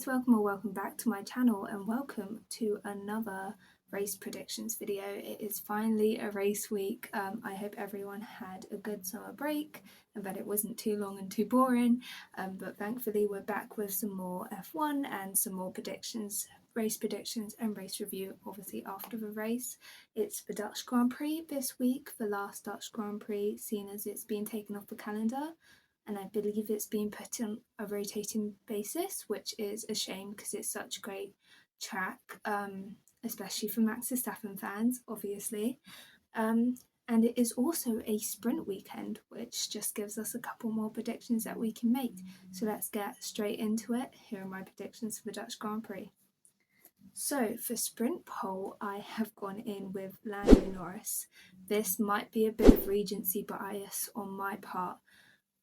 Welcome or welcome back to my channel and welcome to another race predictions video. It is finally a race week. I hope everyone had a good summer break and that it wasn't too long and too boring, but thankfully we're back with some more F1 and some more predictions, race predictions and race review obviously after the race. It's the Dutch Grand Prix this week, the last Dutch Grand Prix, seeing as it's been taken off the calendar. And I believe it's being put on a rotating basis, which is a shame because it's such a great track, especially for Max Verstappen fans, obviously. And it is also a sprint weekend, which just gives us a couple more predictions that we can make. So let's get straight into it. Here are my predictions for the Dutch Grand Prix. So for sprint pole, I have gone in with Lando Norris. This might be a bit of recency bias on my part,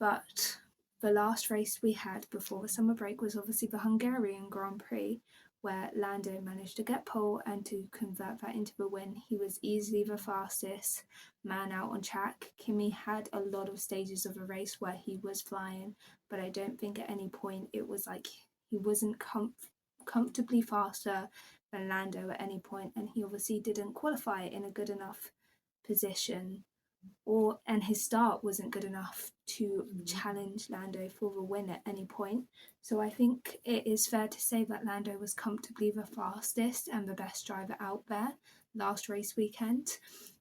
but the last race we had before the summer break was obviously the Hungarian Grand Prix, where Lando managed to get pole and to convert that into the win. He was easily the fastest man out on track. Kimi had a lot of stages of the race where he was flying, but I don't think at any point it was like he wasn't comfortably faster than Lando at any point, and he obviously didn't qualify in a good enough position, and his start wasn't good enough to challenge Lando for the win at any point. So I think it is fair to say that Lando was comfortably the fastest and the best driver out there last race weekend,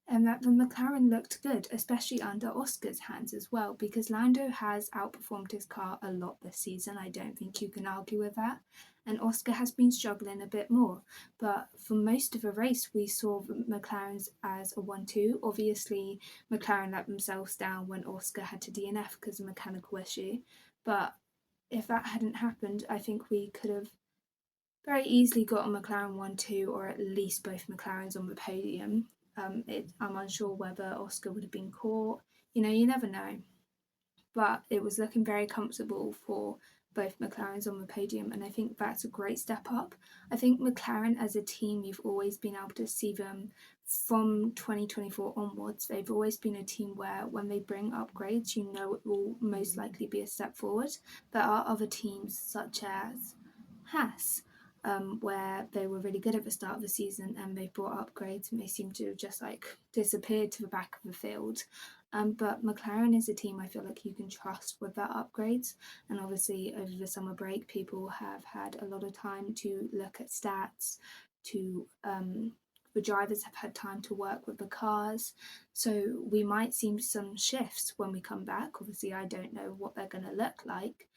and that the McLaren looked good, especially under Oscar's hands as well, because Lando has outperformed his car a lot this season. I don't think you can argue with that. And Oscar has been struggling a bit more. But for most of the race, we saw McLaren's as a 1-2. Obviously, McLaren let themselves down when Oscar had to DNF because of a mechanical issue. But if that hadn't happened, I think we could have very easily got a McLaren 1-2, or at least both McLarens on the podium. I'm unsure whether Oscar would have been caught. You never know. But it was looking very comfortable for both McLarens on the podium, and I think that's a great step up. I think McLaren as a team, you've always been able to see them from 2024 onwards. They've always been a team where when they bring upgrades, it will most likely be a step forward. There are other teams such as Haas, where they were really good at the start of the season and they brought upgrades and they seem to have just disappeared to the back of the field. But McLaren is a team I feel like you can trust with their upgrades, and obviously over the summer break people have had a lot of time to look at stats, the drivers have had time to work with the cars, so we might see some shifts when we come back. Obviously I don't know what they're going to look like,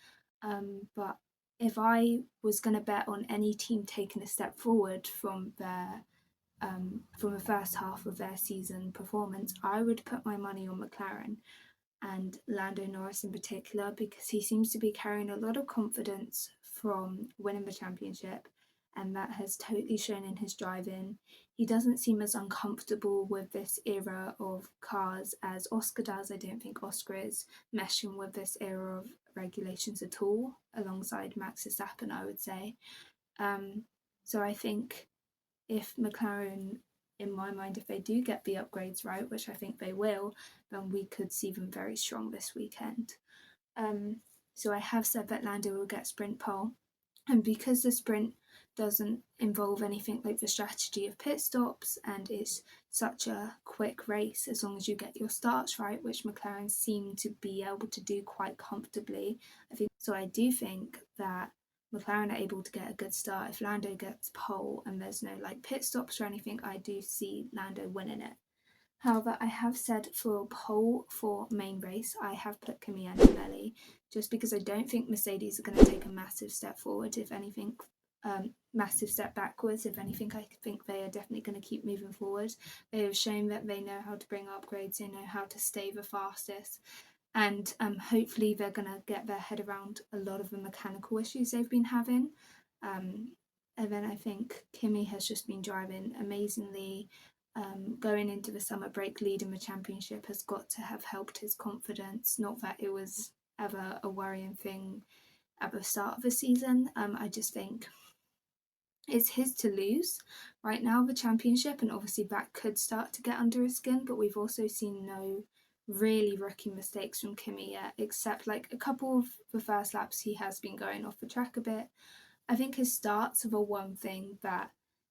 but if I was going to bet on any team taking a step forward from the first half of their season performance, I would put my money on McLaren and Lando Norris in particular, because he seems to be carrying a lot of confidence from winning the championship, and that has totally shown in his driving. He doesn't seem as uncomfortable with this era of cars as Oscar does. I don't think Oscar is meshing with this era of regulations at all, alongside Max Verstappen, I would say. So I think if McLaren, in my mind, if they do get the upgrades right, which I think they will, then we could see them very strong this weekend. So I have said that Lando will get sprint pole, and because the sprint doesn't involve anything like the strategy of pit stops and it's such a quick race, as long as you get your starts right, which McLaren seem to be able to do quite comfortably, I do think that McLaren are able to get a good start. If Lando gets pole and there's no pit stops or anything, I do see Lando winning it. However, I have said for pole for main race, I have put Kimi and Antonelli, just because I don't think Mercedes are going to take a massive step forward. If anything, massive step backwards. If anything, I think they are definitely going to keep moving forward. They have shown that they know how to bring upgrades, they know how to stay the fastest, and hopefully they're going to get their head around a lot of the mechanical issues they've been having. And then I think Kimi has just been driving amazingly. Going into the summer break, leading the championship has got to have helped his confidence. Not that it was ever a worrying thing at the start of the season. I just think it's his to lose right now, the championship, and obviously that could start to get under his skin, but we've also seen no really rookie mistakes from Kimi yet, except a couple of the first laps he has been going off the track a bit, I think his starts are the one thing that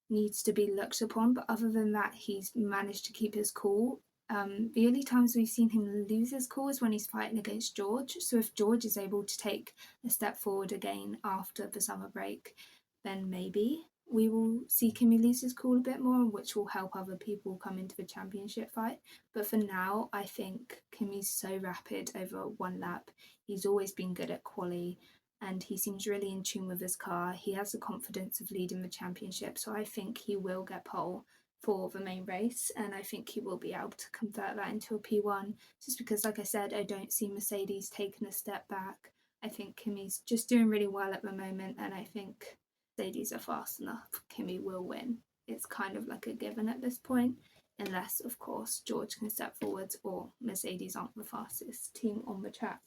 needs to be looked upon, but other than that, he's managed to keep his cool. The only times we've seen him lose his cool is when he's fighting against George. So if George is able to take a step forward again after the summer break, then maybe we will see Kimi lose his cool a bit more, which will help other people come into the championship fight. But for now, I think Kimi's so rapid over one lap. He's always been good at quali, and he seems really in tune with his car. He has the confidence of leading the championship, so I think he will get pole for the main race, and I think he will be able to convert that into a P1, just because, like I said, I don't see Mercedes taking a step back. I think Kimi's just doing really well at the moment, and I think Mercedes are fast enough. Kimi will win. It's kind of like a given at this point, unless, of course, George can step forwards or Mercedes aren't the fastest team on the track.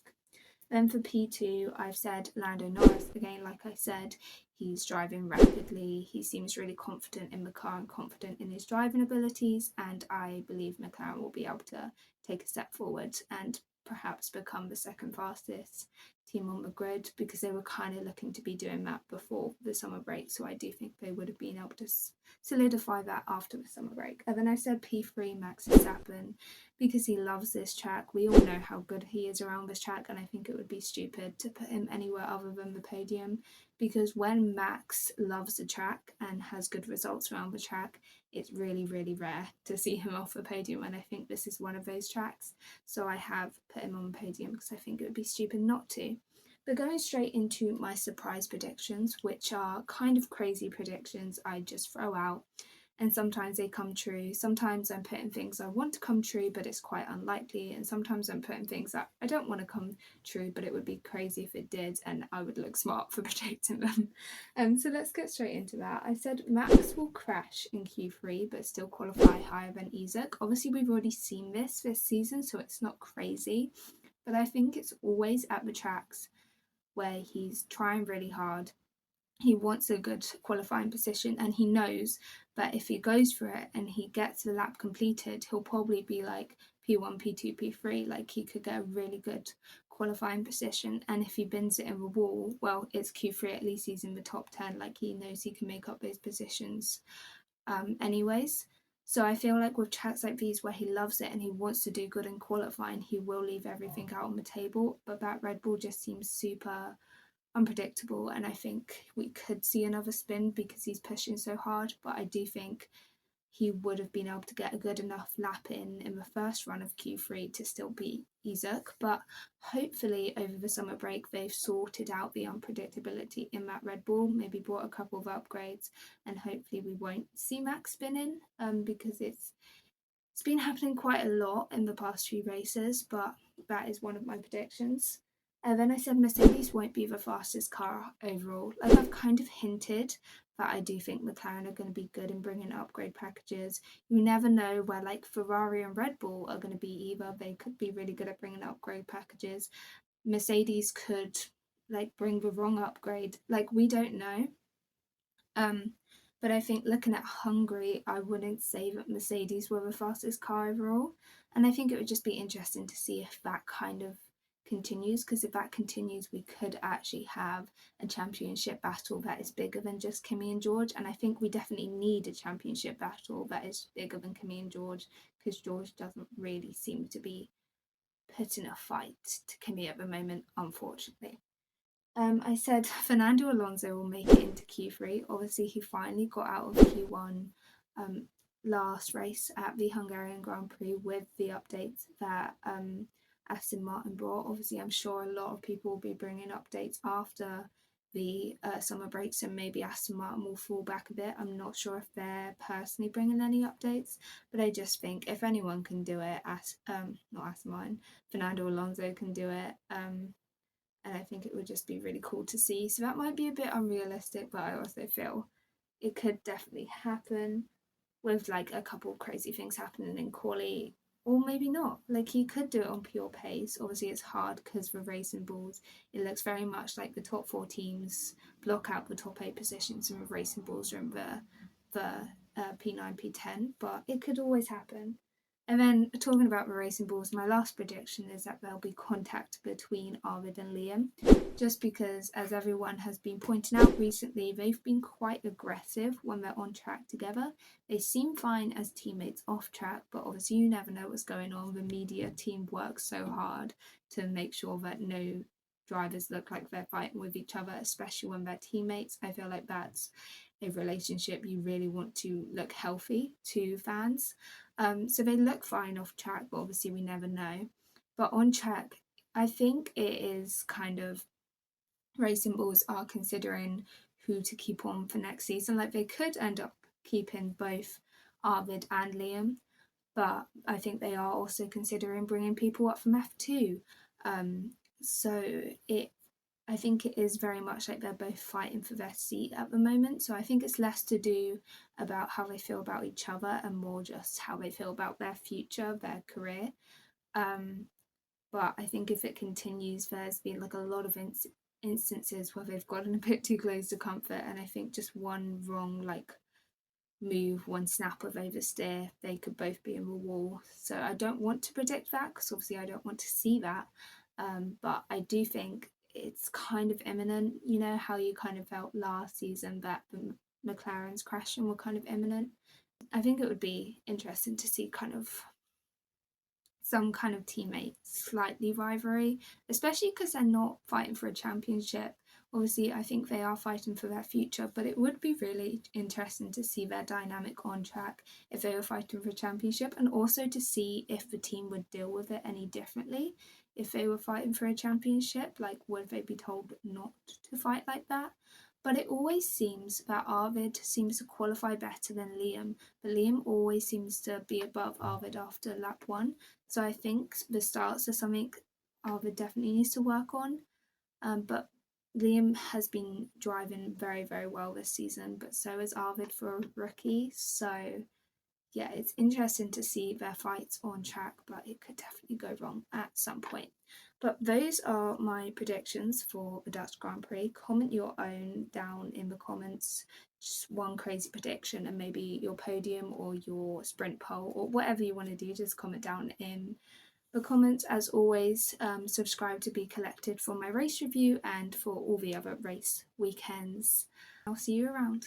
Then for P2, I've said Lando Norris. Again, like I said, he's driving rapidly. He seems really confident in the car and confident in his driving abilities. And I believe McLaren will be able to take a step forward and perhaps become the second fastest team on the grid, because they were kind of looking to be doing that before the summer break. So I do think they would have been able to solidify that after the summer break. And then I said P3, Max Verstappen, because he loves this track. We all know how good he is around this track, and I think it would be stupid to put him anywhere other than the podium, because when Max loves the track and has good results around the track, it's really, really rare to see him off the podium, and I think this is one of those tracks. So I have put him on the podium because I think it would be stupid not to. But going straight into my surprise predictions, which are kind of crazy predictions I just throw out, and sometimes they come true. Sometimes I'm putting things I want to come true, but it's quite unlikely, and sometimes I'm putting things that I don't want to come true, but it would be crazy if it did, and I would look smart for predicting them. So let's get straight into that. I said Max will crash in Q3, but still qualify higher than Isaac. Obviously, we've already seen this season, so it's not crazy, but I think it's always at the tracks where he's trying really hard. He wants a good qualifying position, and he knows that if he goes for it and he gets the lap completed, he'll probably be like P1, P2, P3. Like, he could get a really good qualifying position, and if he bins it in the wall, well, it's Q3, at least he's in the top 10. Like, he knows he can make up those positions anyways. So I feel like with tracks like these where he loves it and he wants to do good in qualifying, he will leave everything out on the table. But that Red Bull just seems super unpredictable, and I think we could see another spin because he's pushing so hard. But I do think he would have been able to get a good enough lap in the first run of Q3 to still beat Isaac. But hopefully over the summer break they've sorted out the unpredictability in that Red Bull, maybe brought a couple of upgrades, and hopefully we won't see Max spinning, because it's been happening quite a lot in the past few races, but that is one of my predictions. And then I said Mercedes won't be the fastest car overall. Like, I've kind of hinted that I do think McLaren are going to be good in bringing upgrade packages. You never know where, like, Ferrari and Red Bull are going to be either. They could be really good at bringing upgrade packages. Mercedes could, like, bring the wrong upgrade. Like, we don't know. But I think looking at Hungary, I wouldn't say that Mercedes were the fastest car overall. And I think it would just be interesting to see if that kind of continues, because if that continues, we could actually have a championship battle that is bigger than just Kimi and George. And I think we definitely need a championship battle that is bigger than Kimi and George, because George doesn't really seem to be putting a fight to Kimi at the moment, unfortunately. I said Fernando Alonso will make it into Q3. Obviously, he finally got out of Q1 last race at the Hungarian Grand Prix with the updates that Aston Martin brought. Obviously, I'm sure a lot of people will be bringing updates after the summer break, so maybe Aston Martin will fall back a bit. I'm not sure if they're personally bringing any updates, but I just think if anyone can do it, not Aston Martin, Fernando Alonso can do it. And I think it would just be really cool to see. So that might be a bit unrealistic, but I also feel it could definitely happen, with like a couple of crazy things happening in quali, or maybe not. Like, he could do it on pure pace. Obviously it's hard because for racing balls it looks very much like the top 4 teams block out the top 8 positions, and with racing balls are in the P9, P10, but it could always happen. And then talking about the racing bulls, my last prediction is that there'll be contact between Arvid and Liam, just because, as everyone has been pointing out recently, they've been quite aggressive when they're on track together. They seem fine as teammates off track, but obviously you never know what's going on. The media team works so hard to make sure that no drivers look like they're fighting with each other, especially when they're teammates. I feel like that's a relationship you really want to look healthy to fans. So they look fine off track, but obviously we never know. But on track, I think it is kind of racing bulls are considering who to keep on for next season. Like they could end up keeping both Arvid and Liam, but I think they are also considering bringing people up from F2. So it I think it is very much like they're both fighting for their seat at the moment. So I think it's less to do about how they feel about each other and more just how they feel about their future, their career. But I think if it continues, there's been like a lot of instances where they've gotten a bit too close to comfort, and I think just one wrong move, one snap of oversteer, they could both be in the wall. So I don't want to predict that because obviously I don't want to see that. But I do think it's kind of imminent, you know, how you kind of felt last season that the McLaren's crashing were kind of imminent. I think it would be interesting to see kind of some kind of teammate slightly rivalry, especially because they're not fighting for a championship. Obviously, I think they are fighting for their future, but it would be really interesting to see their dynamic on track if they were fighting for a championship, and also to see if the team would deal with it any differently if they were fighting for a championship. Like, would they be told not to fight like that? But it always seems that Arvid seems to qualify better than Liam, but Liam always seems to be above Arvid after lap one. So I think the starts are something Arvid definitely needs to work on. But Liam has been driving very, very well this season, but so is Arvid for a rookie. So yeah, it's interesting to see their fights on track, but it could definitely go wrong at some point. But those are my predictions for the Dutch Grand Prix. Comment your own down in the comments, just one crazy prediction, and maybe your podium or your sprint pole or whatever you want to do. Just comment down in the comments. As always, subscribe to be collected for my race review and for all the other race weekends. I'll see you around.